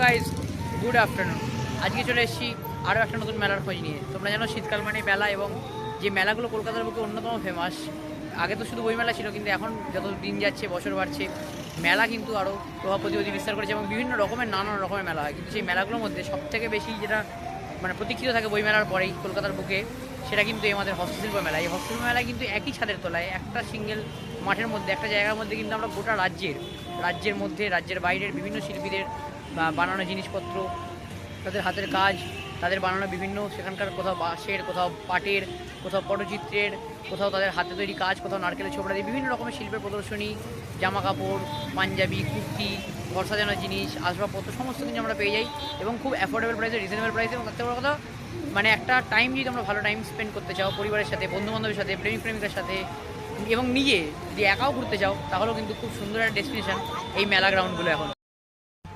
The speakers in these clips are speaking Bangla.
Guys good afternoon. আজকে চলে এসেছি আরও একটা নতুন মেলার খোঁজ নিয়ে। তোমরা জানো শীতকাল মানে মেলা, এবং যে মেলাগুলো কলকাতার বুকে অন্যতম ফেমাস। আগে তো শুধু বই মেলা ছিল, কিন্তু এখন যত দিন যাচ্ছে বছর বাড়ছে মেলা কিন্তু আরও প্রভাব প্রতিপত্তি বিস্তার করেছে এবং বিভিন্ন রকমের নানান রকমের মেলা হয়। কিন্তু সেই মেলাগুলোর মধ্যে সবথেকে বেশি যেটা মানে প্রতীক্ষিত থাকে বই মেলার পরেই কলকাতার বুকে, সেটা কিন্তু আমাদের হস্তশিল্প মেলা। এই হস্তশিল্প মেলায় কিন্তু একই ছাদের তলায় একটা সিঙ্গেল মাঠের মধ্যে একটা জায়গার মধ্যে কিন্তু আমরা গোটা রাজ্যের মধ্যে রাজ্যের বাইরের বিভিন্ন শিল্পীদের বা বানানো জিনিসপত্র, তাদের হাতের কাজ, তাদের বানানো বিভিন্ন সেখানকার কোথাও বাঁশের, কোথাও পাটের, কোথাও পটচিত্রের, কোথাও তাদের হাতে তৈরি কাজ, কোথাও নারকেলের ছোবড়া দিয়ে বিভিন্ন রকমের শিল্পের প্রদর্শনী, জামা কাপড়, পাঞ্জাবি, কুর্তি, ঘর সাজানোর জিনিস, আসবাবপত্র সমস্ত কিছু আমরা পেয়ে যাই এবং খুব অ্যাফোর্ডেবল প্রাইসে, রিজনেবল প্রাইসে। এবং তার থেকে বড় কথা মানে একটা টাইম যদি তোমরা ভালো টাইম স্পেন্ড করতে চাও পরিবারের সাথে, বন্ধুবান্ধবের সাথে, প্রেমিক প্রেমিকার সাথে, এবং নিজে যদি একাও ঘুরতে চাও, তাহলেও কিন্তু খুব সুন্দর একটা ডেস্টিনেশন এই মেলা গ্রাউন্ডগুলো। এখন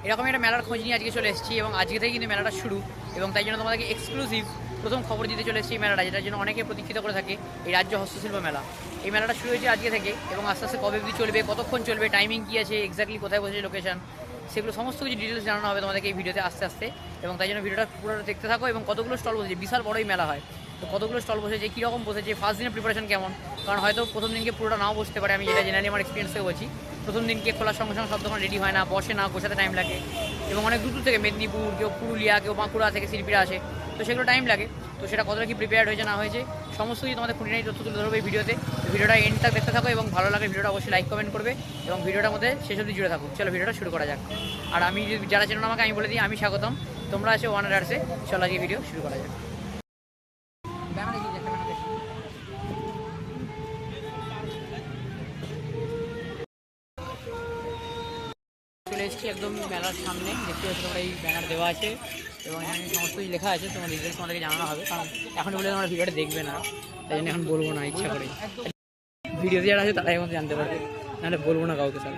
এরকম একটা মেলার খোঁজ নিয়ে আজকে চলে এসেছি এবং আজকে থেকে কিন্তু মেলাটা শুরু, এবং তাই জন্য তোমাদেরকে এক্সক্লুসিভ প্রথম খবর দিতে চলে এসেছি এই মেলাটা, যেটার জন্য অনেকে প্রতীক্ষিত করে থাকে, এই রাজ্য হস্তশিল্প মেলা। এই মেলাটা শুরু হয়েছে আজকে থেকে এবং আস্তে আস্তে কবে অবধি চলবে, কতক্ষণ চলবে, টাইমিং কী আছে, এক্স্যাক্টলি কোথায় বসেছে লোকেশন, সেগুলো সমস্ত কিছু ডিটেলস জানানো হবে তোমাদেরকে এই ভিডিওতে আস্তে আস্তে। এবং তাই জন্য ভিডিওটা পুরো দেখতে থাকো। এবং কতগুলো স্টল বসেছে, বিশাল বড়ই মেলা হয়, তো কতগুলো স্টল বসেছে, কীরকম বসেছে, ফার্স্ট দিনের প্রিপারেশন কেমন, কারণ হয়তো প্রথম দিনকে পুরোটা নাও বসতে পারে। আমি যেটা জেনারেলি আমার এক্সপিরিয়েন্স থেকে বলছি, প্রথম দিনকে খোলার সঙ্গে সঙ্গে সব দোকান রেডি হয় না, বসে না, গোছাতে টাইম লাগে। এবং অনেক দূর থেকে মেদিনীপুর, কেউ পুরুলিয়া, কেউ বাঁকুড়া থেকে শিল্পীরা আসে, তো সেগুলো টাইম লাগে। তো সেটা কতটা কি প্রিপেয়ার্ড হয়েছে না হয়েছে সমস্ত কিছু তোমাদের খুঁটিনাটি তথ্য তুলে ধরবে এই ভিডিওতে। ভিডিওটা এন্ডটা দেখতে থাকো এবং ভালো লাগে ভিডিওটা অবশ্যই লাইক কমেন্ট করবে এবং ভিডিওটার মধ্যে শেষ অবধি জুড়ে থাকো। চলো ভিডিওটা শুরু করা যাক। আর আমি যারা চেনো আমাকে, আমি বলে দিই আমি স্বাগতম, তোমরা আছো ওয়ান আর্টসে। চলো আজকে ভিডিও শুরু করা যাক। চলে এসেছি একদম মেলার সামনে, দেখতে পাচ্ছি তোমরা এই ব্যানার দেওয়া আছে এবং এখানে সমস্ত কিছু লেখা আছে। তোমার ডিটেলস তোমাদেরকে জানানো হবে, কারণ এখন বলে তোমরা ভিডিওটা দেখবে না, তাই জন্য এখন বলবো না ইচ্ছা করে। ভিডিওতে যারা আছে তারাই আমাকে জানতে পারবে, নাহলে বলবো না কাউকে। স্যার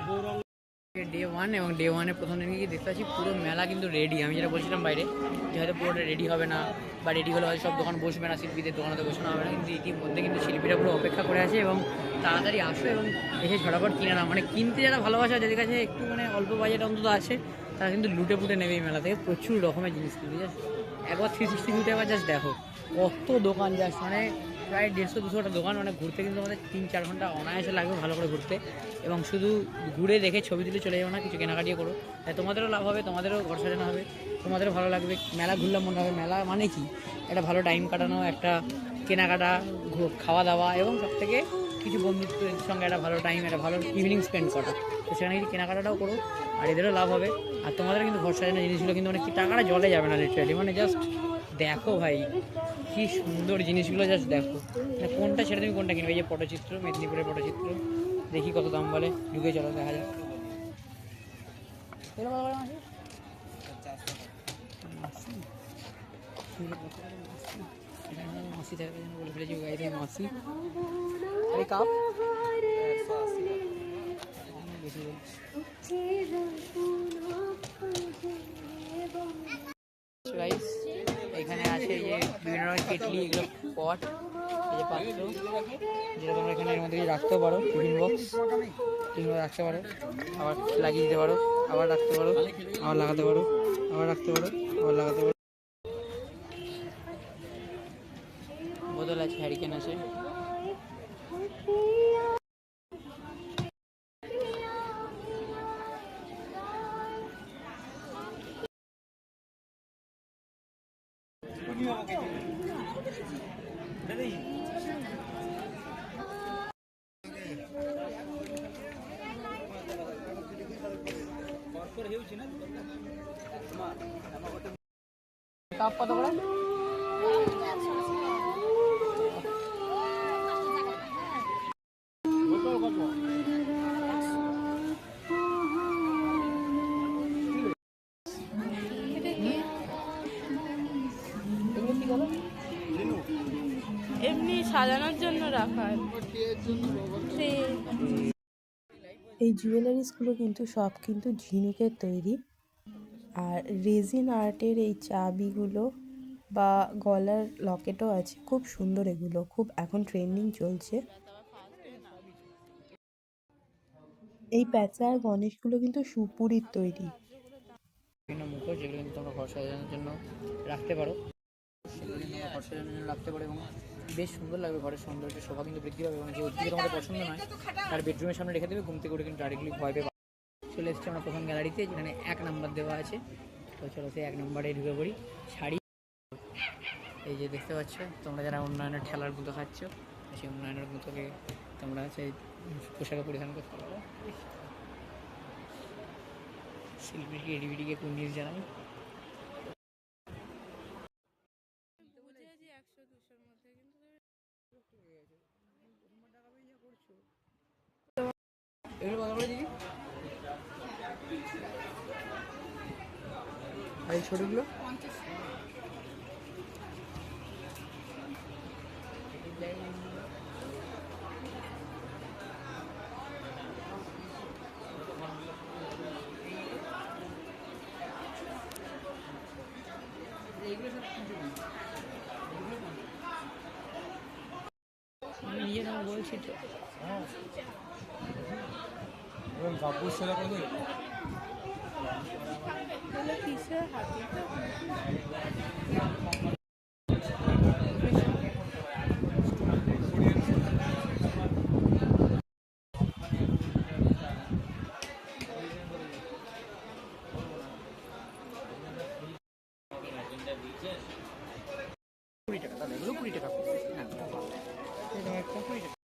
ডে ওয়ান, এবং ডে ওয়ানে প্রথম দিন কি দেখতে পাচ্ছি পুরো মেলা কিন্তু রেডি। আমি যেটা বলছিলাম বাইরে যে হয়তো পুরোটা রেডি হবে না, বা রেডি হলে হয়তো সব দোকান বসবে না, শিল্পীদের দোকানে বসানো হবে না, কিন্তু ইতিমধ্যে কিন্তু শিল্পীরা পুরো অপেক্ষা করে আছে এবং তাড়াতাড়ি আসো এবং এসে ঝটাপট কিনে নাও। মানে কিনতে যারা ভালোবাসে, যাদের কাছে একটু মানে অল্প বাজেট অন্তত আছে, তারা কিন্তু লুটে পুটে নেবে এই মেলা থেকে প্রচুর রকমের জিনিস কিনতে। জাস্ট একবার 360 ফুটে একবার জাস্ট দেখো কত দোকান, জাস্ট মানে প্রায় 150-200টা দোকান। মানে ঘুরতে কিন্তু আমাদের 3-4 ঘন্টা অনায়াসে লাগবে ভালো করে ঘুরতে, এবং শুধু ঘুরে দেখে ছবি তুলে চলে যাবো না, কিছু কেনাকাটিও করো, তাই তোমাদেরও লাভ হবে, তোমাদেরও ঘর সাজানো হবে, তোমাদেরও ভালো লাগবে। মেলা ঘুরলাম মনে হবে। মেলা মানে কি, একটা ভালো টাইম কাটানো, একটা কেনাকাটা, খাওয়া দাওয়া, এবং সবথেকে কিছু বন্ধুত্বের সঙ্গে একটা ভালো টাইম, একটা ভালো ইভিনিং স্পেন্ড করা। তো সেখানে কিছু কেনাকাটাটাও করো, আর এদেরও লাভ হবে। আর তোমাদের কিন্তু ঘর সাজানো জিনিসগুলো কিন্তু অনেক টাকাটা জলে যাবে না লিটারালি। মানে জাস্ট দেখো ভাই কি সুন্দর জিনিসগুলো, জাস্ট দেখো মানে কোনটা ছেড়ে তুমি কোনটা কিনবে। এই যে পটচিত্র, মেদিনীপুরের পটচিত্র, দেখি কত দাম বলে, ঢুকে চলো দেখা যাক। মাসি থাকবে যেন বলে ফেলেছি, গাড়িতে মাসি। এই কাপ বেশি বলছি। এখানে আছে এই যে বিভিন্ন রকমের কেটলি, এগুলো পট, এই যে পাত্র, যেটা তোমরা এখানে এর মধ্যে রাখতেও পারো, টিফিন বক্স রাখতে পারো, আবার লাগিয়ে দিতে পারো, আবার রাখতে পারো, আবার লাগাতে পারো, আবার রাখতে পারো, আবার লাগাতে পারো। বোতল আছে, হ্যারিকেন আছে। কাপ কত করে? এমনি সাজানোর জন্য রাখা। এই জুয়েলারিসগুলো কিন্তু সব কিন্তু ঝিনুকের তৈরি। আর রেজিন আর্টের এই চাবিগুলো বা গলার লকেটও আছে, খুব সুন্দর। এগুলো খুব এখন ট্রেন্ডিং চলছে। এই প্যাঁচা আর গণেশগুলো কিন্তু সুপুরির তৈরি। বিভিন্ন মুখোশ, যেগুলো কিন্তু তোমরা ঘর সাজানোর জন্য রাখতে পারো, সেগুলো কিন্তু তোমরা ঘর সাজানোর জন্য রাখতে পারো এবং বেশ সুন্দর লাগবে, ঘরের সৌন্দর্য শোভা কিন্তু বৃদ্ধি পাবে। এবং যে অতিথি তোমাদের পছন্দ নয় তার বেডরুমের সামনে রেখে দেবে, ঘুম থেকে উঠে কিন্তু ডাইরেক্টলি ভয় পেয়ে চলে এসেছি আমরা প্রথম গ্যালারিতে, যেখানে 1 নাম্বার দেওয়া আছে। তো চলো সেই 1 নম্বরে ঢুকে পড়ি। শাড়ি, এই যে দেখতে পাচ্ছ তোমরা যারা উন্নয়নের ঠেলার গুঁতো খাচ্ছ, সেই উন্নয়নের গুঁতোকে তোমরা সেই পোশাকে পরিধান করতে পারো। শিল্পীর ক্রিয়েটিভিটিকে কুর্নিশ জানাই। বুঝেছি 100-200-র মধ্যে, কিন্তু এগুলো কত করে দিদি? আর এই ছোটোগুলো? নিজে তোমার বলছি তো। এগুলো কিসের হাতি তো? কুড়ি টাকা তাহলে, এগুলো 20 টাকা। হ্যাঁ, এটা একটা 20 টাকা।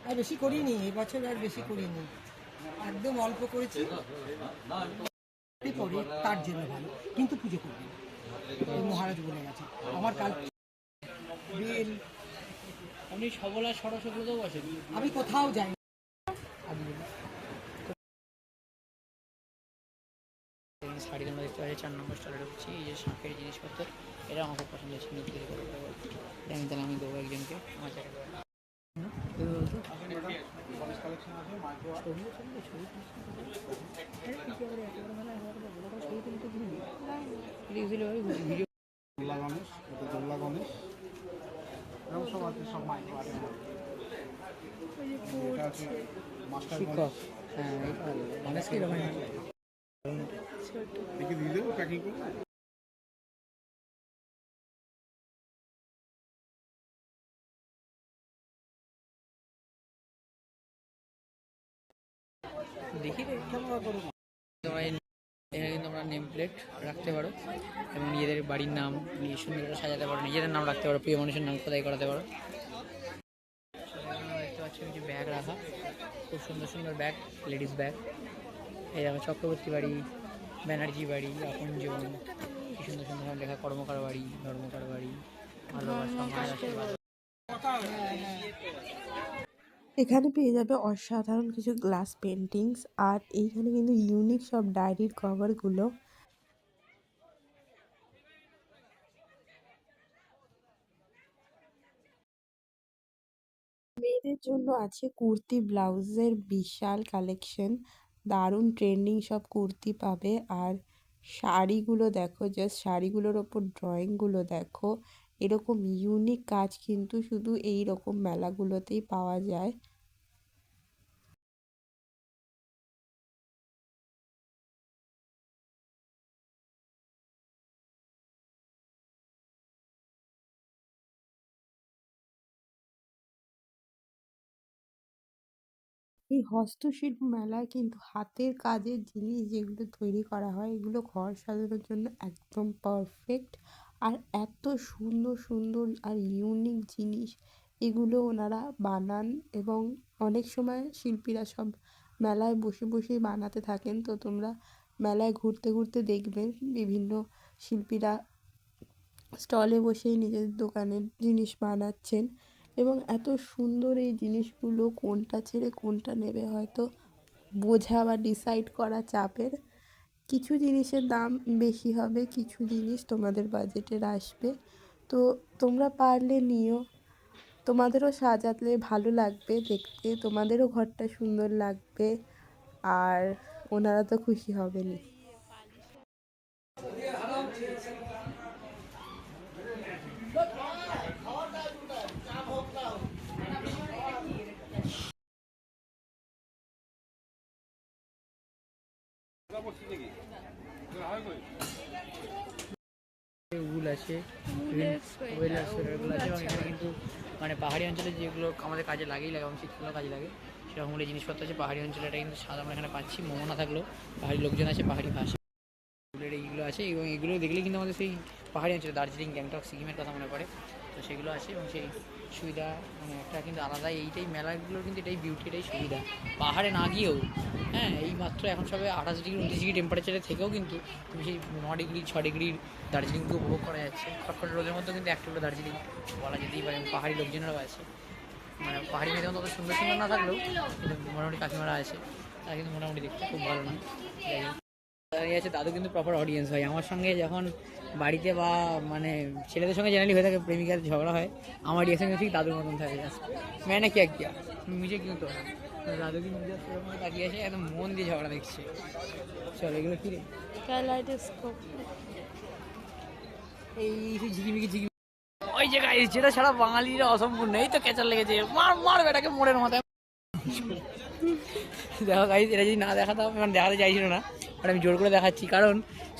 আর বেশি করিনি এবছর, আর বেশি করিনি, একদম অল্প করেছি। পরে তার জন্য ভালো, কিন্তু পুজো করবে না। ওই মহারাজ বলে গেছে আমার কাল বেল। আপনি সবলা সরস্বতীতেও বসেন? আমি কোথাও যাই না। শাড়ি তোমরা দেখতে পাচ্ছি 4 নম্বর স্টলে ঢুকছি। এই যে শাঁখের জিনিসপত্র, এটা আমার খুব পছন্দ হচ্ছে, নিতে করে আমি তাহলে আমি দেবো একজনকে আমার ছবি ভিডিও দোল্লা গণেশ, এটা দোল্লা গণেশ, এরকম সব আছে, সব মাইক্রো আর্ট। এটা আছে মাস্টার শিক্ষক। হ্যাঁ, গণেশকে এরকম দেখে দিয়ে দেবো প্যাকিং করে। দেখি রে তোমরা এখানে কিন্তু তোমরা নেম প্লেট রাখতে পারো এবং নিজেদের বাড়ির নাম নিয়ে সুন্দর করে সাজাতে পারো, নিজেদের নাম রাখতে পারো, প্রিয় মানুষের নাম খোদাই করাতে পারো। দেখতে পাচ্ছি কিছু ব্যাগ রাখা, খুব সুন্দর সুন্দর ব্যাগ, লেডিস ব্যাগ। এই দেখো চক্রবর্তী বাড়ি, ব্যানার্জি বাড়ি, আপন জীবন, কি সুন্দর সুন্দর লেখা, কর্মকার বাড়ি, ধর্মকার বাড়ি, ভালোবাসা, মায়ের আশীর্বাদ। এখানে পেয়ে যাবে অসাধারণ কিছু গ্লাস পেন্টিংস, আর এইখানে কিন্তু ইউনিক সব ডায়েরির কভারগুলো। মেয়েদের জন্য আছে কুর্তি ব্লাউজের বিশাল কালেকশন, দারুণ ট্রেন্ডিং সব কুর্তি পাবে। আর শাড়িগুলো দেখো, জাস্ট শাড়িগুলোর ওপর ড্রয়িংগুলো দেখো, এরকম ইউনিক কাজ কিন্তু শুধু এই রকম মেলাগুলোতেই পাওয়া যায়। এই হস্তশিল্প মেলায় কিন্তু হাতের কাজের জিনিস যেগুলো তৈরি করা হয়, এগুলো ঘর সাজানোর জন্য একদম পারফেক্ট। আর এত সুন্দর সুন্দর আর ইউনিক জিনিস এগুলো ওনারা বানান, এবং অনেক সময় শিল্পীরা সব মেলায় বসে বসেই বানাতে থাকেন। তো তোমরা মেলায় ঘুরতে ঘুরতে দেখবে বিভিন্ন শিল্পীরা স্টলে বসেই নিজের দোকানের জিনিস বানাচ্ছেন এবং এত সুন্দর এই জিনিসগুলো কোনটা ছেড়ে কোনটা নেবে হয়তো বোঝা বা ডিসাইড করা চাপের। কিছু জিনিসের দাম বেশি হবে, কিছু জিনিস তোমাদের বাজেটের আসবে, তো তোমরা পারলে নিও, তোমাদেরও সাজালে ভালো লাগবে দেখতে, তোমাদেরও ঘরটা সুন্দর লাগবে আর ওনারা তো খুশি হবেনই। উল আছে, ওয়েলার সোয়েটারগুলো আছে এবং এখানে কিন্তু মানে পাহাড়ি অঞ্চলে যেগুলো আমাদের কাজে লাগেই লাগে এবং শীতকালেও কাজে লাগে সেরকম হলে জিনিসপত্র আছে। পাহাড়ি অঞ্চলে এটা কিন্তু সাদা আমরা এখানে পাচ্ছি, মোমো না থাকলেও পাহাড়ি লোকজন আছে, পাহাড়ি ভাষা উলের এইগুলো আছে এবং এগুলো দেখলে কিন্তু আমাদের সেই পাহাড়ি অঞ্চলে দার্জিলিং, গ্যাংটক, সিকিমের কথা মনে পড়ে। তো সেগুলো আছে এবং সেই সুবিধা মানে একটা কিন্তু আলাদাই, এইটাই মেলাগুলোর কিন্তু এটাই বিউটি, এটাই সুবিধা। পাহাড়ে না গিয়েও হ্যাঁ এই মাত্র এখন সবে 28 ডিগ্রি 29 ডিগ্রি টেম্পারেচারে থেকেও কিন্তু তুমি সেই 9 ডিগ্রি 6 ডিগ্রির দার্জিলিংকে উপভোগ করা যাচ্ছে। খটখট রোদের মধ্যে কিন্তু একটা হলো দার্জিলিং বলা যেতেই পারে। পাহাড়ি লোকজনেরাও আছে, মানে পাহাড়ি মেয়েদের মতো সুন্দর সুন্দর না থাকলেও কিন্তু মোটামুটি কাকিমারা আছে, তারা কিন্তু মোটামুটি দেখতে খুব ভালো নয়। যাই হোক, দাঁড়িয়ে আছে দাদু কিন্তু প্রপার অডিয়েন্স হয় আমার সঙ্গে যখন বাড়িতে বা মানে ছেলেদের সঙ্গে জেনারেলি হয়ে থাকে প্রেমিকার ঝগড়া হয়, আমার রিয়াকশন ঠিক দাদুর মতন থাকে। ম্যানে কি কিয়া মুঝে কিন্তু দাদু কিন্তু সেরকম তাকিয়ে আসে, একদম মন দিয়ে ঝগড়া দেখছে। চলো এগুলো কি রে, এই ঝিকিমিকি ঝিকিমি ওই যে গাইস যেটা ছাড়া বাঙালিরা অসম্পূর্ণ, এই তো ক্যাচার লেগেছে, মার বেটাকে মোড়ের মাথায়। দেখো গাইস এটা যদি না দেখাতাম, মানে দেখাতে চাইছিল না, বাট আমি জোর করে দেখাচ্ছি কারণ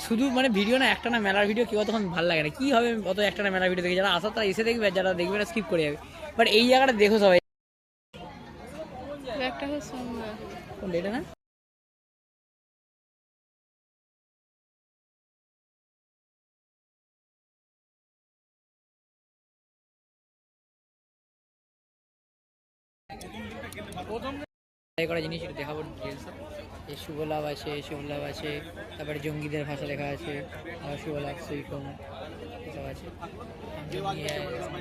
শুধু মানে ভিডিও না, একটা না মেলার ভিডিও কেউ তখন ভালো লাগে না। কী হবে অত একটা না মেলার ভিডিও দেখে, যারা আসা তারা এসে দেখবে, আর যারা দেখবে না স্কিপ করে যাবে। বাট এই জায়গাটা দেখো সবাই, একটা খুব সুন্দর। কোন এটা না করা জিনিস এটা দেখাবো ডিটেলসে। এই শুভ লাভ আছে, শুভ লাভ আছে, তারপরে জঙ্গিদের ভাষা লেখা আছে, আবার শুভ লাভ সুইকম এসব আছে,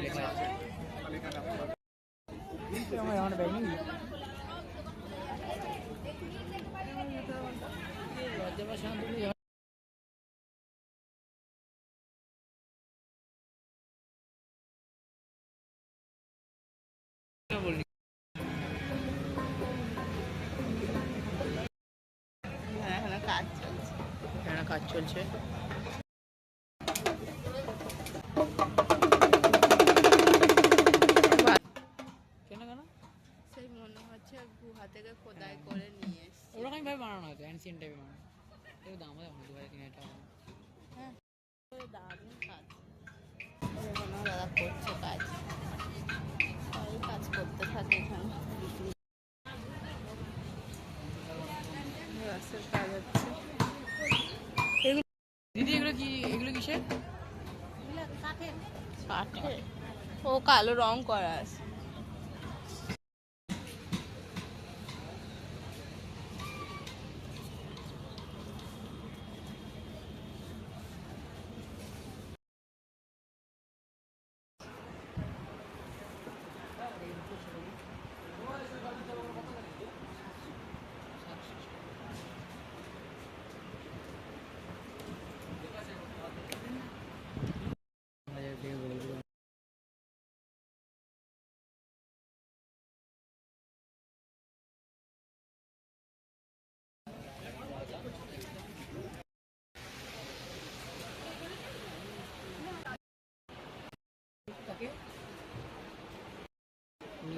লেখা আছে। আমার ব্যাগ নেই, লজ্জা বা শান্তি বলি। এখানে কাজ চলছে। এখানে কাজ চলছে, কেন কেন সেই মনে হচ্ছে গুহা থেকে খোদাই করে নিয়ে এসছে। ওরকমই ভাবে বানানো হয়তো, অ্যানসিয়েন্ট টাইপের বানানো। এর দাম হয় 2,000-3,000 টাকা। দারুণ কাজ, মনে হয় দাদা করছে কাজ, সবাই কাজ করতে থাকে এখানে। রাস্তার কাজ হচ্ছে। দিদি এগুলো কি, এগুলো কিসের? কাঠের, ও কালো রং করা আছে।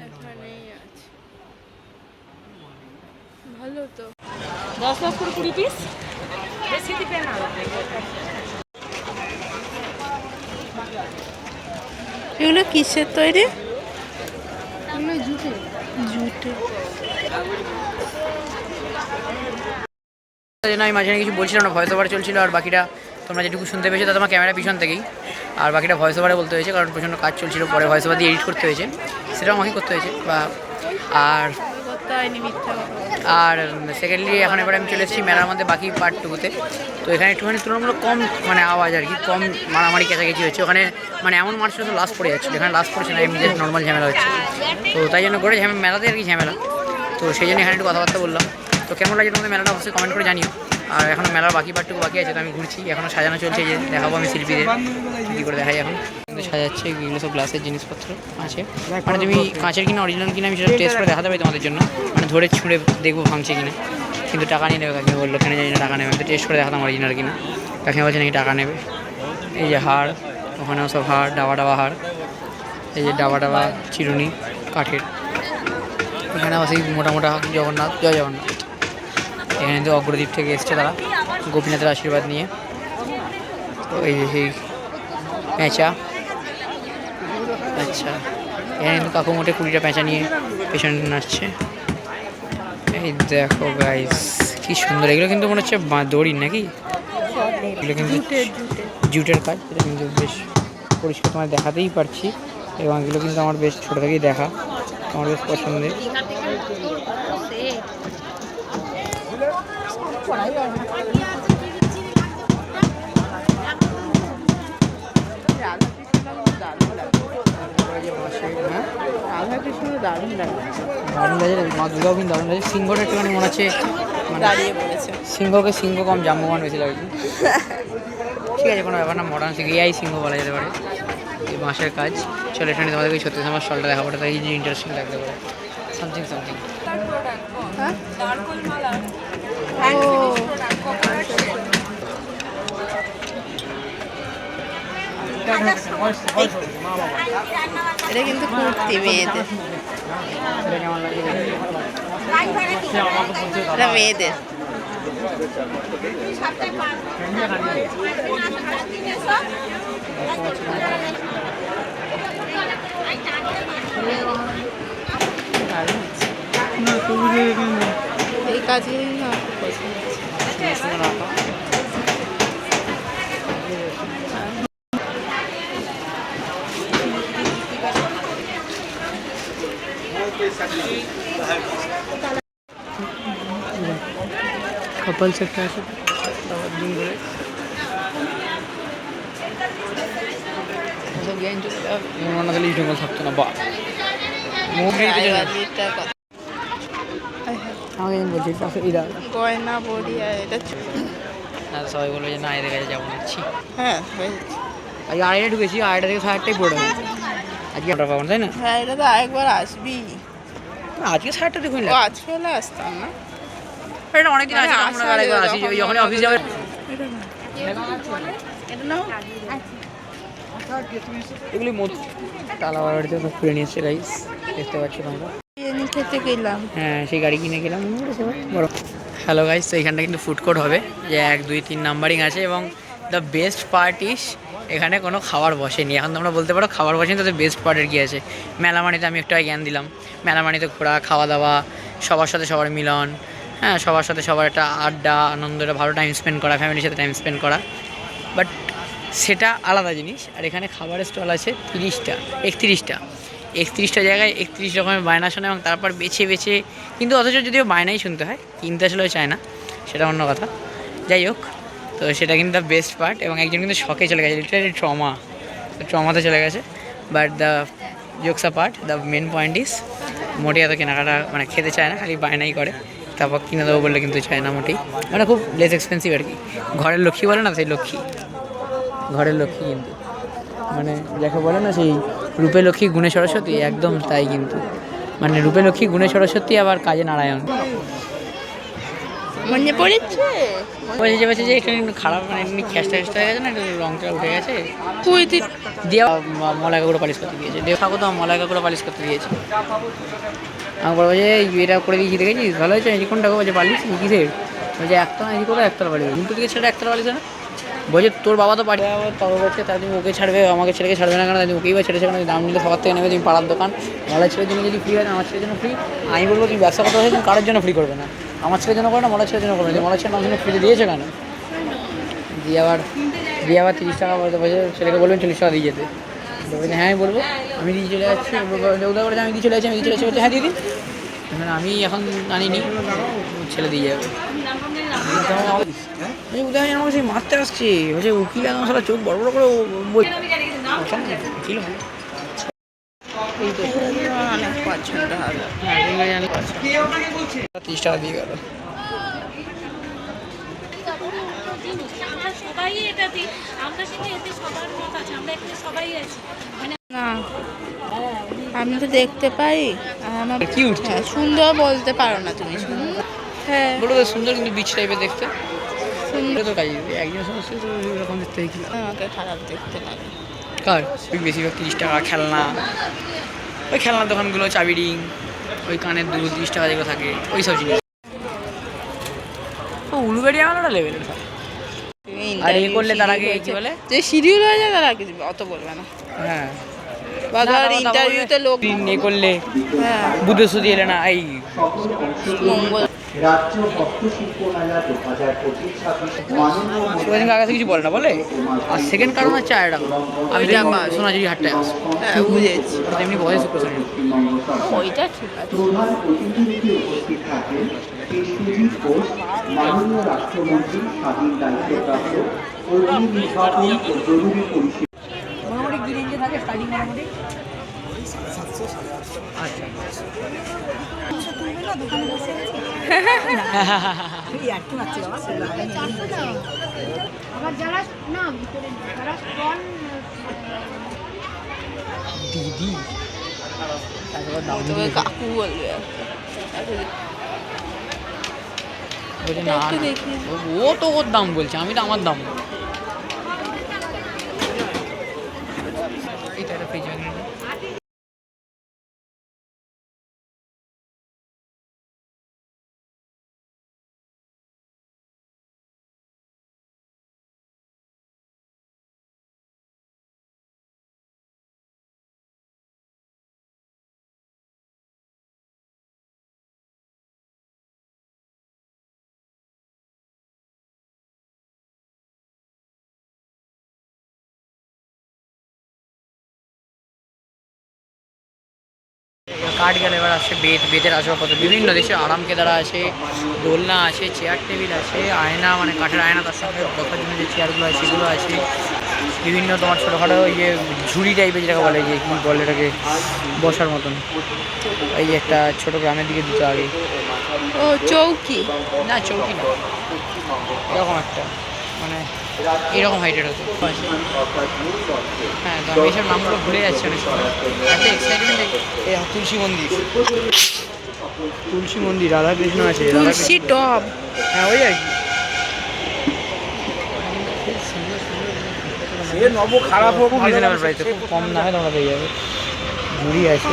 এখানেই আছে, ভালো তো। 10 লক্ষ 20 পিস বেশি দিবে না। এগুলো কিসের তৈরি? জুটে জুটে। আমি মাঝখানে কিছু বলছিলাম না, ভয়েস ওভার চলছিল, আর বাকিটা তোমরা যেটুকু শুনতে পেয়েছো তা তোমার ক্যামেরা পিছন থেকেই, আর বাকিটা ভয়েস ওভারে বলতে হয়েছে কারণ প্রচণ্ড কাজ চলছিল, পরে ভয়েস ওভার দিয়ে এডিট করতে হয়েছে, সেটাও আমাকে করতে হয়েছে বা আর করতে হয়নি, মিথ্যা কথা। আর সেকেন্ডলি এখন এবার আমি চলে এসেছি মেলার মধ্যে বাকি পার্টটুকুতে। তো এখানে একটুখানি তুলনামূলক কম মানে আওয়াজ আর কি, কম মারামারি কেঁচাকেচি হচ্ছে। ওখানে মানে এমন মানুষের তো লাশ পড়ে যাচ্ছে, এখানে লাশ পড়ছে না, এমনি জাস্ট নর্মাল ঝামেলা হচ্ছে। তো তাই জন্য করে মেলাতে আর কি ঝামেলা। তো সেই জন্য এখানে একটু কথাবার্তা বললাম। তো কেমন লাগে তোমাদের মেলাটা অবশ্যই কমেন্ট করে জানিও। আর এখনও মেলার বাকি পার্টটুকু বাকি আছে, তো আমি ঘুরছি, এখনও সাজানো চলছে। যে দেখাবো আমি শিল্পীদের কী করে দেখাই এখন কিন্তু সাজাচ্ছে। এগুলো সব গ্লাসের জিনিসপত্র আছে, মানে তুমি কাঁচের কিনা অরিজিনাল কিনা আমি সেটা টেস্ট করে দেখাতে পারি তোমাদের জন্য, মানে ধরে ছুঁড়ে দেখবো ভাঙছে কিনা। কিন্তু টাকা নিয়ে নেবে, কাকিমা বললো কেন জানি না টাকা নেবে, আমি তো টেস্ট করে দেখাতাম অরিজিনাল কিনা। কাকিমা বলছে নাকি টাকা নেবে। এই যে হাড়, ওখানেও সব হাড়, ডাবা ডাবা হাড়। এই যে ডাবা ডাবা চিরুনি কাঠের। এখানে আবার সেই মোটা মোটা জগন্নাথ, জয় জগন্নাথ। এখানে কিন্তু অগ্রদ্বীপ থেকে এসছে তারা গোপীনাথের আশীর্বাদ নিয়ে। তো এই যে সেই পেঁচা, আচ্ছা এখানে কিন্তু কাকু মোটে 20টা পেঁচা নিয়ে পেছনে নাচছে। এই দেখো গাইস কি সুন্দর, এগুলো কিন্তু মনে হচ্ছে দড়ি নাকি, এগুলো কিন্তু জুটের কাজ। এটা কিন্তু বেশ পরিষ্কার তোমার দেখাতেই পারছি, এবং এগুলো কিন্তু আমার বেশ ছোটো থেকেই দেখা, আমার বেশ পছন্দের। দারুণ লাগে, মা দুর্গাও কিন্তু দারুণ লাগে। সিংহটা একটুখানি মনে হচ্ছে দাঁড়িয়ে পড়েছে। সিংহকে সিংহ কম জাম্বুবান বেশি লাগে। ঠিক আছে, কোনো ব্যাপার না, মডার্ন সিংহ, এই সিংহ বলা যেতে পারে। এই বাঁশের কাজ। চলো এখানে তোমাদেরকে সত্যি আমার স্টলটা দেখাবো, তাই যে ইন্টারেস্টিং লাগতে পারে সামথিং সামথিং। এটা কিন্তু কুর্তি মেয়েদের, কেমন লাগে এটা মেয়েদের। এই কাজগুলি না পছন্দ হচ্ছে। কপাল সেটটা আছে দিন করে সব জ্ঞান চলে যাবে, মনে গেলে জঙ্গল থাকতো না। বা আমাকে বলছি গয়না বড়ি আর এটা সবাই বললো যে না এদের কাছে যাবো নিচ্ছি। হ্যাঁ আজকে 2:30 ঢুকেছি, 2:30 থেকে 7:30 পড়ে গেছে। আজকে আমরা পাবো তাই না? হ্যাঁ, এটা তো আরেকবার আসবি। আজকে 7:30 দেখুন, আজকে হলে আসতাম না, এটা অনেকদিন আছে, আমরা আরেকবার আসি যখন অফিস যাবে। এগুলি টালা বাড়িতে সব খুলে নিয়ে এসছে গাইস, দেখতে পাচ্ছ তোমরা। খেতে গেলাম, হ্যাঁ সেই গাড়ি কিনে গেলাম বড়। হ্যালো গাইস, তো এইখানটা কিন্তু ফুড কোর্ট হবে, যে 1, 2, 3 নাম্বারিং আছে, এবং দ্য বেস্ট পার্ট ইস এখানে কোনো খাবার বসেনি। এখন তোমরা বলতে পারো খাবার বসেনি, তাদের বেস্ট পার্টের কী আছে। মেলা মানিতে আমি একটু জ্ঞান দিলাম, মেলা মানিতে ঘোরা, খাওয়া দাওয়া, সবার সাথে সবার মিলন, হ্যাঁ সবার সাথে সবার একটা আড্ডা, আনন্দ, একটা ভালো টাইম স্পেন্ড করা, ফ্যামিলির সাথে টাইম স্পেন্ড করা, বাট সেটা আলাদা জিনিস। আর এখানে খাবারের স্টল আছে 31টা জায়গায় 31 রকমের বায়না শোনে, এবং তারপর বেছে বেছে, কিন্তু অথচ যদিও বায়নাই শুনতে হয়, কিনতে আসলেও চায় না, সেটা অন্য কথা। যাই হোক, তো সেটা কিন্তু দ্য বেস্ট পার্ট। এবং একজন কিন্তু শখে চলে গেছে, লিটারালি ট্রমাতে চলে গেছে। But the jokes part, the main point is মোটেই এত কেনাকাটা মানে খেতে চায় না, খালি বায়নাই করে। তারপর কিনে দেবো বললে কিন্তু চায় না মোটেই, মানে খুব লেস এক্সপেন্সিভ আর কি। ঘরের লক্ষ্মী বলে না, সেই লক্ষ্মী, ঘরের লক্ষ্মী কিন্তু, মানে যাকে বলে না সেই রূপে লক্ষ্মী গুণে সরস্বতী, একদম তাই কিন্তু, মানে রূপে লক্ষ্মী গুণে সরস্বতী, আবার কাজে নারায়ণ। মনে পড়েছে বলছে যে একটু খারাপ, মানে এমনি খ্যাস্টা হয়ে গেছে না, একটু রংটা উঠে গেছে। তুই দিয়ে মলাই কাকুরা পালিশ করতে দিয়েছে, দেখ ঠাকুর তো মলাই কাকুরা পালিশ করতে দিয়েছে। আমি বলবো যে এটা করে দিয়েছি, দেখেছিস ভালো হয়েছে, এই কোনটা বলছে পালিশ কিসের, বলছে একতলা এই করে একতলা পালিশ, দুটো দিকে ছেড়ে একতলা পালিশ না। বলছে তোর বাবা তো পাঠিয়ে তবে বলছে, তাই তুমি ওকে ছাড়বে, আমাকে ছেলেকে ছাড়বে না কেন, তুমি ওকেই বা ছেড়েছে কেন, দাম নিলে সবার থেকে নেবে, তুমি পাড়ার দোকান, মলার ছেলের জন্য যদি ফ্রি হয় আমার ছেলের জন্য ফ্রি। আমি বলবো তুমি ব্যবসা করতে হয়েছে, তুমি কারোর জন্য ফ্রি করবে না, আমার ছেলের জন্য করে না, মলার ছেলের জন্য করবে না, মলার ছেলের জন্য ফ্রিতে দিয়েছে কেন। দিয়ে আবার 30 টাকা বলতে বলছে, ছেলেকে বলবেন 40 টাকা দিয়ে যেতে, বলছে হ্যাঁ আমি বলবো, আমি দিয়ে চলে যাচ্ছি, ওদা বলছে আমি দিয়ে চলে যাচ্ছি, বলছে হ্যাঁ দিদি, মানে আমি এখন আনিনি, ছেলে দিয়ে যাবে। উদয় আমার সেই মারতে আসছে, হচ্ছে উকিল আমার সারা চোখ বড় বড় করে উকিল ভালো। অনেক পছন্দ হবে। হ্যাঁ 30 টাকা দিয়ে গেল। আমরা সবাই এটা দিই, আমরা সঙ্গে এতে সবার মত আছে, আমরা এখানে সবাই আছি মানে না আমি তো দেখতে পাই, আমার কি উঠছে? সুন্দর বলতে পারো না তুমি, সুন্দর হ্যাঁ বলো তো সুন্দর, কিন্তু বিচ টাইপের দেখতে সুন্দর। তো কাজ একজন সমস্যা তো এরকম দেখতে কি আমাকে খারাপ দেখতে লাগে। কার ওই বেশিরভাগ 30 টাকা খেলনা, ওই খেলনার দোকানগুলো, চাবি রিং, ওই কানের দুল 30 টাকা যেগুলো থাকে ওই সব জিনিস। ও উলুবেড়ি আমার ওটা লেভেলের থাকে। আর এ করলে তার আগে কি বলে, যে শিডিউল হয়ে যায় তার আগে অত বলবে না। হ্যাঁ বা ধর ইন্টারভিউতে লোক এ করলে হ্যাঁ বুধস্তুতি এলে না, এই মঙ্গল রাজ্য হস্তশিল্প মেলা 2025 সেদিনকে আগে থেকে কিছু বলে না বলে। আর সেকেন্ড কারণ হচ্ছে আর একটা, আমি সোনাঝুরি হাটটায় আসবো, হ্যাঁ বুঝেছি, এমনি বয়স শুক্র ওইটা ঠিক আছে। প্রধান অতিথিরূপে উপস্থিত থাকেন শ্রী সুজিত ঘোষ, মাননীয় রাষ্ট্রমন্ত্রী, স্বাধীন দায়িত্বপ্রাপ্ত অগ্নি নির্বাপন ও জরুরি পরিষেবা। মোটামুটি কি রেঞ্জে থাকে স্টার্টিং মোটামুটি? আচ্ছা আবার যারা না ভিতরে যারা স্টল দিদি তবে কাকু বলবে বলছে না একটু না। দেখি। ও তো ওর দাম বলছে, আমি তো আমার দাম বলছি। এইটা একটা ফ্রিজ ম্যাগনেট। কাঠ গেলে এবার আসছে বেত, বেতের আসবাবপত্র বিভিন্ন দেশে, আরাম কেদারা আছে, দোলনা আছে, চেয়ার টেবিল আছে, আয়না মানে কাঠের আয়না, তার সঙ্গে বসার জন্য যে চেয়ারগুলো আছে সেগুলো আছে, বিভিন্ন তোমার ছোটোখাটো ওই যে ঝুড়ি টাইপের যেটাকে বলে, যে কী বলে এটাকে, বসার মতন। এই যে একটা ছোটো গ্রামের দিকে দিতে আগে, ও চৌকি, না চৌকি না, এরকম একটা মানে এরকম হাইটের হতো। হ্যাঁ তো আমি এইসব নামগুলো ভুলে যাচ্ছি অনেক সময়, এত এক্সাইটমেন্ট। তুলসী মন্দির, তুলসী মন্দির, রাধাকৃষ্ণ আছে, তুলসী টব, হ্যাঁ ওই আর কি। খারাপ হোক খুব রিজনেবল প্রাইসে, খুব কম দামে তোমরা পেয়ে যাবে। ঝুড়ি আছে,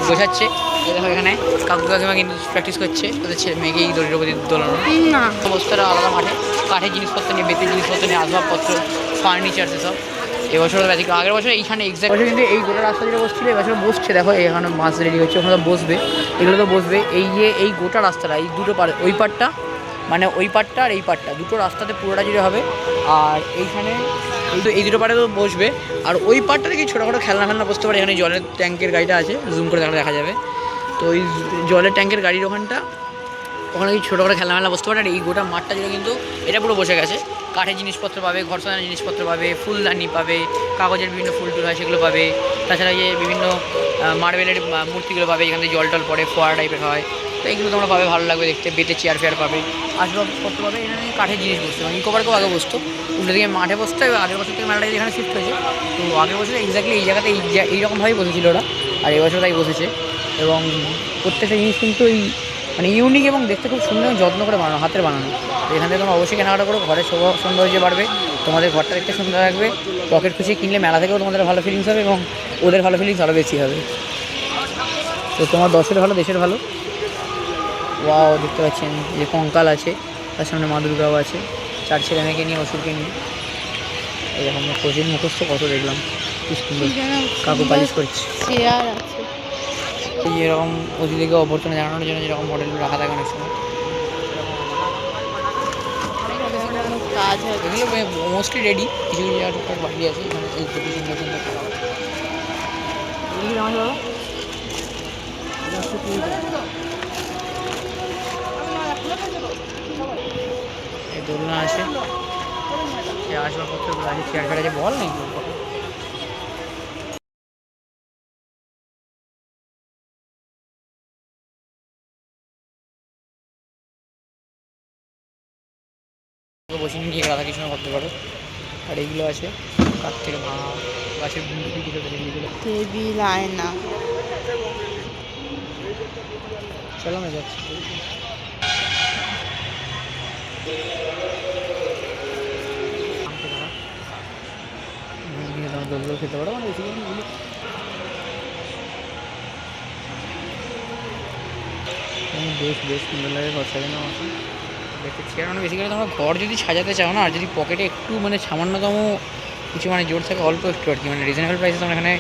বোঝাচ্ছে। এই দেখো এখানে কাকু কাকিমা কিন্তু প্র্যাকটিস করছে, তাদের ছেলে মেয়েকে এই দড়ির উপর দোলানো। না অবস্থাটা আলাদা মাঠে, কাঠের জিনিসপত্র নিয়ে, বেতের জিনিসপত্র নিয়ে, আসবাবপত্র, ফার্নিচার সেসব। এবছরও ব্যতিক্রম, আগের বছর এইখানে এক্সাক্ট বছর কিন্তু এই গোটা রাস্তা যেটা বসছিল, এবছর বসছে। দেখো এখানে মাছ রেডি হচ্ছে, ওখানে তো বসবে, এগুলো তো বসবে। এই যে এই গোটা রাস্তাটা, এই দুটো পার, ওই পারটা মানে ওই পারটা আর এই পারটা, দুটো রাস্তাতে পুরোটা জুড়ে হবে। আর এইখানে এই দুটো পারে তো বসবে। আর ওই পারটা থেকে ছোটোখাটো খেলনা বসতে পারে। এখানে জলের ট্যাঙ্কের গাড়িটা আছে, জুম করে দেখা যাবে। তো ওই জলের ট্যাঙ্কের গাড়ির ওখানে কি ছোটো করে খেলনা বসতে পারে। আর এই গোটা মাঠটা জুড়ে কিন্তু এটা পুরো বসে গেছে। কাঠের জিনিসপত্র পাবে, ঘর সাজানোর জিনিসপত্র পাবে, ফুলদানি পাবে, কাগজের বিভিন্ন ফুল টুল হয় সেগুলো পাবে। তাছাড়া যে বিভিন্ন মার্বেলের মূর্তিগুলো পাবে, এখান থেকে জল টল পড়ে, ফোয়ারা টাইপের হয়। তো এইগুলো তোমরা পাবে, ভালো লাগবে দেখতে। বেতের চেয়ার ফেয়ার পাবে, আসবাবপত্র পাবে। এখানে কাঠের জিনিস বসতে পাবে। ইকো পার্কেও আগে বসতো, উল্টো দিকে মাঠে বসতো। আগের বছর থেকে মেলাটা এখানে শিফট হয়েছে। তো আগের বছর এক্স্যাক্টলি এই জায়গাতে এইরকমভাবেই বসেছিল ওরা, আর এবছর তাই বসেছে। এবং প্রত্যেকটা জিনিস কিন্তু এই মানে ইউনিক এবং দেখতে খুব সুন্দর এবং যত্ন করে বানানো, হাতের বানানো। তো এখান থেকে তোমরা অবশ্যই কেনাকাটা করো, ঘরের সৌন্দর্য বাড়বে, তোমাদের ঘরটা দেখতে সুন্দর লাগবে। পকেট খুশি কিনলে মেলা থেকেও তোমাদের ভালো ফিলিংস হবে এবং ওদের ভালো ফিলিংস আরও বেশি হবে। তো তোমার দশের ভালো দেশের ভালো। ওয়াও, দেখতে পাচ্ছেন যে কঙ্কাল আছে, তার সামনে মা দুর্গাও আছে, 4 ছেলে মেয়েকে নিয়ে অসুরকে নিয়ে। এরকম কোচিং মুখস্থ কত দেখলাম, কি সুন্দর কাকু পালিশ করছে। চেয়ার আছে। এই এরকম অতিথিকে অভ্যর্থনা জানানোর জন্য যেরকম মডেল রাখা থাকে অনেক সময়, কাজ হচ্ছে। এগুলো মোস্টলি রেডি, কিছু কিছু জায়গা টুকটাক বাকি আছে। এখানে এই খুবই সুন্দর সুন্দর করা হয়। এগুলি আমার বাবা এই দোলনা আছে, এই আসবাবপত্রগুলো আছে, চেয়ার ফেয়ার আছে, বল নাকি বসে নিয়ে রাধাকৃষ্ণ ভাবতে পারো। আর এইগুলো আছে কাঠ থেকে ভাঙা গাছের গুলো এগুলো। টেবিল, আয়না। চলো আমরা যাচ্ছি। দোলগুলো খেতে পারো, মানে বেশি এগুলো বেশ বেশ সুন্দর লাগে ঘর সাজানো আছে দেখতে। চেয়ার মানে বেশি করে তোমরা ঘর যদি সাজাতে চাও না, আর যদি পকেটে একটু মানে সামান্যতম কিছু মানে জোর থাকে, অল্প একটু আর কি, মানে রিজনেবল প্রাইসে তোমরা এখানে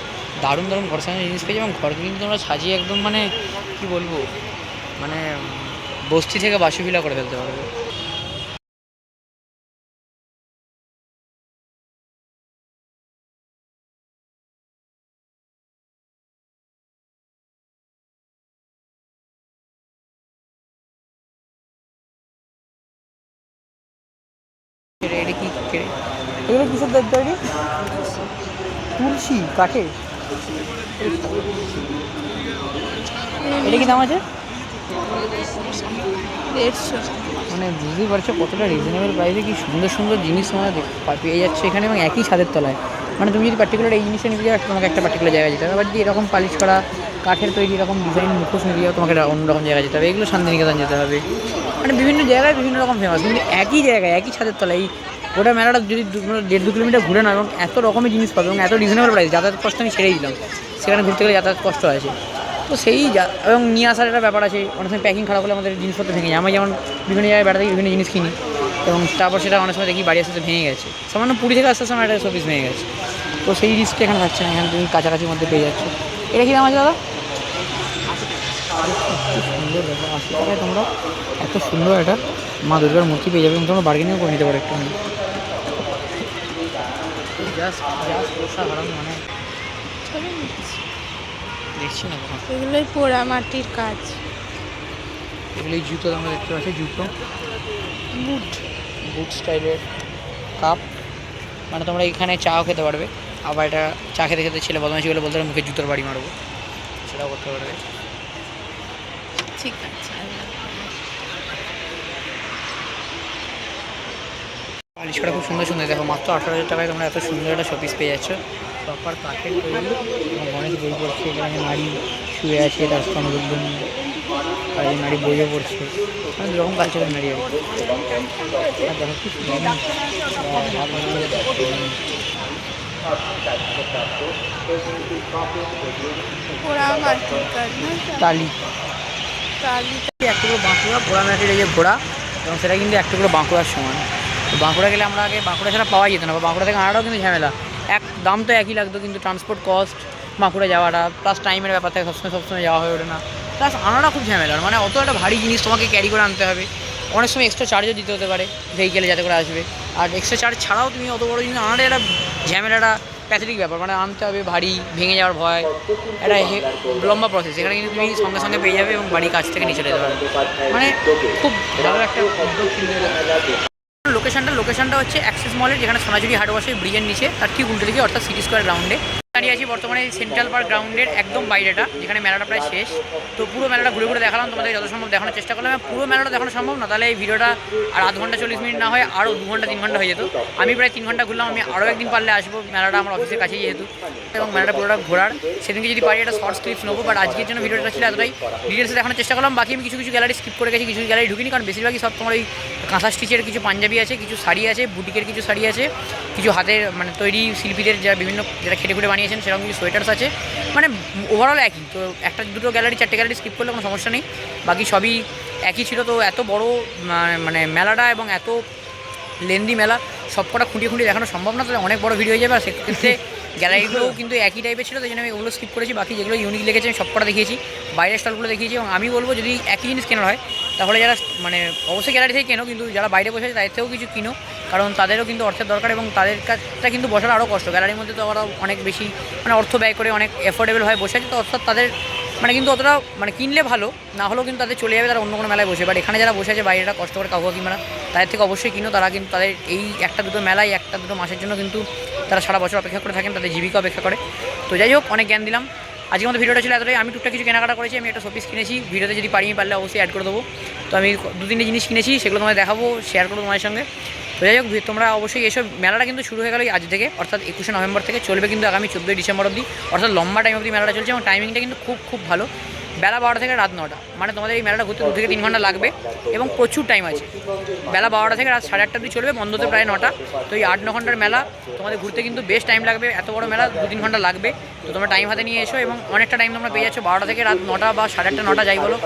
দারুণ দারুণ ঘর সাজানোর জিনিস পেয়েছো। এবং ঘরকে কিন্তু তোমরা সাজিয়ে একদম মানে কী বলবো, মানে বস্তি থেকে বাসুভিলা করে ফেলতে পারবে। এটা কি এগুলো কিসের তৈরি? তুলসী কাঠের। এটা কি দাম আছে? 150। মানে বুঝতেই পারছো কতটা রিজনেবল প্রাইসে কি সুন্দর সুন্দর জিনিস তোমরা পেয়ে যাচ্ছে এখানে, এবং একই ছাদের তলায়। মানে তুমি যদি পার্টিকুলার এই জিনিসটা নিতে যাও, তোমাকে একটা পার্টিকুলার জায়গায় যেতে হবে। আবার যদি এরকম পালিশ করা কাঠের তৈরি এরকম ডিজাইন মুখোশ নিতে যাও, তোমাকে অন্যরকম জায়গায় যেতে হবে। এগুলো শান্তিনিকেতন যেতে হবে। মানে বিভিন্ন জায়গায় বিভিন্ন রকম ফেমাস, কিন্তু একই জায়গায় একই ছাদের তলায় এই গোটা মেলাটা যদি 1.5-2 কিলোমিটার ঘুরে নাও এবং এত রকমের জিনিস পাবে এবং এত রিজনেবল প্রাইস, যাতায়াত কষ্ট আমি ছেড়েই দিলাম, সেখানে ঘুরতে গেলে যাতায়াত কষ্ট আছে। তো সেই এবং নিয়ে আসার একটা ব্যাপার আছে, অনেক সময় প্যাকিং খারাপ হলে আমাদের জিনিসপত্র ভেঙে যায়। আমি যেমন বিভিন্ন জায়গায় বেড়াতে গিয়ে বিভিন্ন জিনিস কিনি এবং তারপর সেটা অনেক সময় দেখি বাড়ি আসতে ভেঙে গেছে, সামান্য পুরী থেকে আস্তে সময় একটা শোপিস ভেঙে গেছে। তো সেই রিস্কটা এখানে থাকছে না, এখানে তুমি কাছাকাছির মধ্যে পেয়ে যাচ্ছ। এটা কি দাম আছে দাদা? সুন্দর ব্যাপার, 80 টাকায় তোমরা এত সুন্দর একটা মা দুর্গার মূর্তি পেয়ে যাবে এবং তোমরা বার্গেনিংও করে নিতে পারো একটু। জাস্ট অসাধারণ, মানে দেখছি না কখন। এগুলোই পোড়া মাটির কাজ। এগুলো জুতো তোমরা দেখতে পাচ্ছি, জুতো বুট বুট স্টাইলের কাপ। মানে তোমরা এখানে চাও খেতে পারবে, আবার এটা চা খেতে খেতে ছেলে বদমাইশিগুলো বলতে পারে মুখে জুতোর বাড়ি মারবো, সেটাও করতে পারবে। ঠিক আছে। পালিশটা খুব সুন্দর সুন্দর, দেখো মাত্র 18,000 টাকায় তোমরা এত সুন্দর একটা শোপিস পেয়ে যাচ্ছ। প্রপার কাঠের তৈরি এবং অনেক বই পড়ছে, এখানে নারী শুয়ে আছে, তার স্তনরুদ্ধন, আর এই নারী বইও পড়ছে, মানে যেরকম কালচারের নারী আর কি। আর দেখো কি পোড়া মাটির কাজ না? টালি টালি। এক টুকরো বাঁকুড়া, পোড়া মাটির এই যে ঘোড়া, এবং সেটা কিন্তু এক টুকরো বাঁকুড়ার সমান। তো বাঁকুড়া গেলে আমরা আগে বাঁকুড়া ছাড়া পাওয়া যেত না, বা বাঁকুড়া থেকে আনাটাও কিন্তু ঝামেলা। এক দাম তো একই লাগতো, কিন্তু ট্রান্সপোর্ট কস্ট, বাঁকুড়া যাওয়াটা প্লাস টাইমের ব্যাপার থাকে, সবসময় যাওয়া হয়ে ওঠে না, প্লাস আনাটা খুব ঝামেলার। মানে অত একটা ভারী জিনিস তোমাকে ক্যারি করে আনতে হবে, অনেক সময় এক্সট্রা চার্জও দিতে হতে পারে ভেহিকেলে যাতে করে আসবে। আর এক্সট্রা চার্জ ছাড়াও তুমি অত বড়ো জিনিস আনাটা একটা ঝামেলাটা প্যাথেটিক ব্যাপার, মানে আনতে হবে, ভারী, ভেঙে যাওয়ার ভয়, একটা লম্বা প্রসেস। এখানে কিন্তু তুমি সঙ্গে সঙ্গে পেয়ে যাবে এবং বাড়ির কাছ থেকে নিচে যেতে পারবে। মানে খুব ভালো একটা উদ্যোগ কিন্তু। লোকেশনটা হচ্ছে অ্যাক্সেস মলের, যেখানে সোনাঝুরি হাট বসে ব্রিজের নিচে, তার ঠিক উল্টো দিকে, অর্থাৎ সিটি স্কোয়ার গ্রাউন্ডে। দাঁড়িয়ে আছি বর্তমানে সেন্ট্রাল পার্ক গ্রাউন্ডের একদম বাইরেটা, যেখানে মেলাটা প্রায় শেষ। তো পুরো মেলাটা ঘুরে ঘুরে দেখালাম, তোমাদের যত সম্ভব দেখানোর চেষ্টা করলাম। পুরো মেলাটা দেখানো সম্ভব না, তাহলে এই ভিডিওটা আর আধ ঘন্টা 40 মিনিট না হয় আরও 2 ঘন্টা 3 ঘন্টা হয়ে যেত। আমি প্রায় 3 ঘন্টা ঘুরলাম। আমি আরও একদিন পারলে আসবো, মেলাটা আমার অফিসের কাছেই যেহেতু, এবং মেলাটা পুরোটা ঘোরার। সেদিনকে যদি পারি একটা শর্টস ক্লিপস নেবো, বাট আজকের জন্য ভিডিওটা ছিল এতটাই। ডিটেলসে দেখানোর চেষ্টা করলাম। বাকি আমি কিছু কিছু গ্যালারি স্কিপ করে গেছি, কিছু গ্যালারি ঢুকিনি, কারণ বেশিরভাগই সব তোমার ওই কাঁথা স্টিচের কিছু পাঞ্জাবি আছে, কিছু শাড়ি আছে, বুটিকের কিছু শাড়ি আছে, কিছু হাতের মানে তৈরি শিল্পীদের যারা বিভিন্ন যারা খেটে খুঁটে বানিয়েছেন সেরকম কিছু সোয়েটার্স আছে। মানে ওভারঅল একই। তো একটা দুটো গ্যালারি 4টে গ্যালারি স্কিপ করলে কোনো সমস্যা নেই, বাকি সবই একই ছিল। তো এত বড় মানে মেলাটা এবং এত লেন্দি মেলা সবকটা খুঁটিয়ে খুঁটিয়ে দেখানো সম্ভব না, তাহলে অনেক বড় ভিডিও হয়ে যাবে। আর সেক্ষেত্রে গ্যালারিগুলোও কিন্তু একই টাইপের ছিল, তাই জন্য আমি ওগুলো স্কিপ করেছি। বাকি যেগুলো ইউনিক লেগেছে আমি সবকটা দেখিয়েছি, বাইরের স্টলগুলো দেখিয়েছি। এবং আমি বলবো যদি একই জিনিস কেনার হয় তাহলে যারা মানে অবশ্যই গ্যালারি থেকে কেনো, কিন্তু যারা বাইরে বসে আছে তাদের থেকেও কিছু কিনো, কারণ তাদেরও কিন্তু অর্থের দরকার এবং তাদের কাছটা কিন্তু বসার আরও কষ্ট। গ্যালারির মধ্যে তো ওরা অনেক বেশি মানে অর্থ ব্যয় করে অনেক অ্যাফোর্ডেবল হয় বসে আছে, তো অর্থাৎ তাদের মানে কিন্তু অতটা মানে কিনলে ভালো, না হলেও কিন্তু তাদের চলে যাবে, তারা অন্য কোনো মেলায় বসে। বাট এখানে যারা বসে আছে বাইরেটা কষ্ট করে কাউকে মেলা, তাদের থেকে অবশ্যই কিনো। তারা কিন্তু তাদের এই একটা দুটো মেলায় একটা দুটো মাসের জন্য কিন্তু তারা সারা বছর অপেক্ষা করে থাকেন, তাদের জীবিকা অপেক্ষা করে। তো যাই হোক, অনেক জ্ঞান দিলাম। আজকের মতো ভিডিওটা ছিল এতটাই। আমি টুকটাক কিছু কেনাকাটা করেছি, আমি একটা শোপিস কিনেছি, ভিডিওতে যদি পারলে অবশ্যই অ্যাড করে দেবো। তো আমি 2-3টে জিনিস কিনেছি, সেগুলো তোমায় দেখাবো, শেয়ার করবো তোমাদের সঙ্গে। তো যাই হোক, তোমরা অবশ্যই এসব মেলাটা কিন্তু শুরু হয়ে গেল আজ থেকে, অর্থাৎ 21শে নভেম্বর থেকে, চলবে কিন্তু আগামী 14ই ডিসেম্বর অবধি, অর্থাৎ লম্বা টাইম অবধি মেলাটা চলছে। এবং টাইমিংটা কিন্তু খুব ভালো, বেলা 12টা থেকে রাত 9টা, মানে তোমাদের এই মেলাটা ঘুরতে 2 থেকে 3 ঘন্টা লাগবে এবং প্রচুর টাইম আছে। বেলা 12টা থেকে রাত 8:30 অবধি চলবে, বন্ধ তো প্রায় 9টা। তো এই 8-9 ঘন্টার মেলা তোমাদের ঘুরতে কিন্তু বেশ টাইম লাগবে। এত বড় মেলা 2-3 ঘন্টা লাগবে, তো তোমরা টাইম হাতে নিয়ে এসো। এবং অনেকটা টাইম তোমরা পেয়ে যাচ্ছ, 12টা থেকে রাত 9টা বা 8:30 9টা যাই বলো,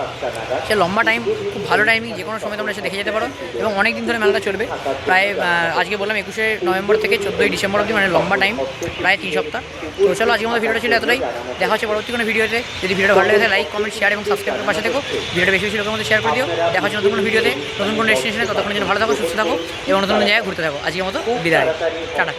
সে লম্বা টাইম, খুব ভালো টাইমিং। যে কোনো সময় তোমরা এসে দেখে যেতে পারো এবং অনেক দিন ধরে মেলাটা চলবে, প্রায় আজকে বললাম 21শে নভেম্বর থেকে 14ই ডিসেম্বর অবধি, মানে লম্বা টাইম, প্রায় 3 সপ্তাহ। তো চলো, আজকের মতো ভিডিওটা ছিল এতটাই। দেখা হচ্ছে পরবর্তী কোনো ভিডিওতে। যদি ভিডিওটা ভালো লাগে লাইক, কমেন্ট, শেয়ার এবং সাবস্ক্রাইবের পাশে থেকো। ভিডিওটা বেশি বেশি লোকের মধ্যে শেয়ার করে দিও। দেখা হচ্ছে নতুন কোনো ভিডিওতে, নতুন কোনো ডেস্টিনেশনে। ততক্ষণের জন্য ভালো থাকো, সুস্থ থাকো এবং নতুন জায়গায় ঘুরতে থাকো। আজকের মতো বিদায়, টাটা।